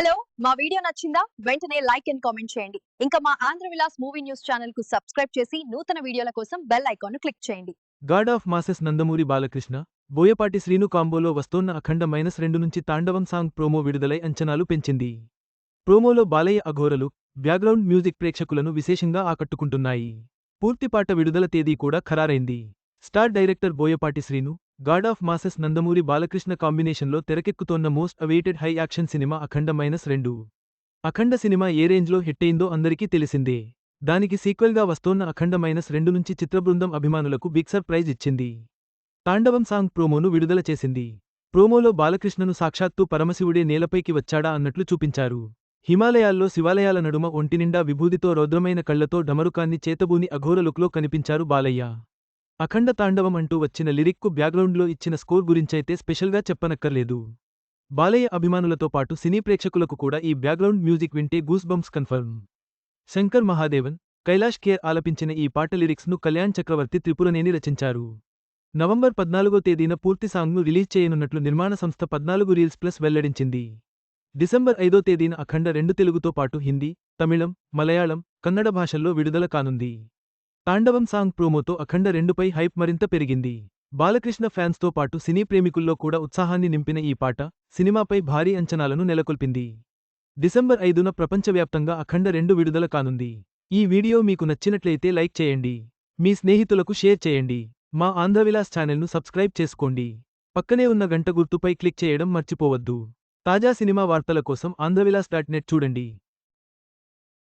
Hello మా video నచ్చిందా వెంటనే లైక్ అండ్ కామెంట్ చేయండి. ఇంకా మా Andhra Vilas movie news channel కు సబ్స్క్రైబ్ చేసి నూతన వీడియోల కోసం బెల్ ఐకాన్ ను క్లిక్ చేయండి. God of masses Nandamuri Balakrishna, Boyapati Srinu కాంబోలో వస్తోన్న అఖండ -2 నుంచి తాండవం సాంగ్ ప్రోమో విడుదలై అంచనాలు పెంచింది. ప్రోమోలో బాలయ్య అఘోరలు, బ్యాక్గ్రౌండ్ మ్యూజిక్ ప్రేక్షకులను విశేషంగా ఆకట్టుకుంటున్నాయి. పూర్తి పాట విడుదల తేదీ కూడా ఖరారైంది. Star director Boyapati Srinu, god of masses Nandamuri Balakrishna కాంబినేషన్లో తెరకెక్కుతోన్న most awaited high action cinema Akhanda -2. Akhanda cinema ఏ రేంజ్లో హిట్టయిందో అందరికీ తెలిసిందే. దానికి సీక్వెల్గా వస్తోన్న అఖండ -2 నుంచి చిత్రబృందం అభిమానులకు బిగ్ సర్ప్రైజ్ ఇచ్చింది. తాండవం సాంగ్ ప్రోమోను విడుదల చేసింది. ప్రోమోలో బాలకృష్ణను సాక్షాత్తూ పరమశివుడే నేలపైకి వచ్చాడా అన్నట్లు చూపించారు. హిమాలయాల్లో శివాలయాల నడుమ ఒంటినిండా విభూదితో రౌద్రమైన కళ్లతో డమరుకాన్ని చేతబూని అఘోర లుక్లో కనిపించారు బాలయ్య. అఖండ తాండవం అంటూ వచ్చిన లిరిక్కు బ్యాక్గ్రౌండ్లో ఇచ్చిన స్కోర్ గురించైతే స్పెషల్గా చెప్పనక్కర్లేదు. బాలయ్య అభిమానులతో పాటు సినీ ప్రేక్షకులకు కూడా ఈ బ్యాక్గ్రౌండ్ మ్యూజిక్ వింటే goose bumps confirm. Shankar Mahadevan, Kailash Kher ఆలపించిన ఈ పాట లిరిక్స్ను కళ్యాణ్ చక్రవర్తి త్రిపురనేని రచించారు. నవంబర్ 14వ తేదీన పూర్తి సాంగ్ను రిలీజ్ చేయనున్నట్లు నిర్మాణ సంస్థ 14 రీల్స్ ప్లస్ వెల్లడించింది. డిసెంబర్ 5వ తేదీన అఖండ 2 తెలుగుతో పాటు హిందీ, తమిళం, మలయాళం, కన్నడ భాషల్లో విడుదల కానుంది. తాండవం సాంగ్ ప్రోమోతో అఖండ 2పై హైప్ మరింత పెరిగింది. బాలకృష్ణ ఫ్యాన్స్తో పాటు సినీ ప్రేమికుల్లో కూడా ఉత్సాహాన్ని నింపిన ఈ పాట, సినిమాపై భారీ అంచనాలను నెలకొల్పింది. డిసెంబర్ 5న ప్రపంచవ్యాప్తంగా అఖండ 2 విడుదల కానుంది. ఈ వీడియో మీకు నచ్చినట్లయితే లైక్ చేయండి. మీ స్నేహితులకు షేర్ చేయండి. మా ఆంధ్రవిలాస్ ఛానల్ను సబ్స్క్రైబ్ చేసుకోండి. పక్కనే ఉన్న గంట గుర్తుపై క్లిక్ చేయడం మర్చిపోవద్దు. తాజా సినిమా వార్తల కోసం ఆంధ్రవిలాస్.net చూడండి.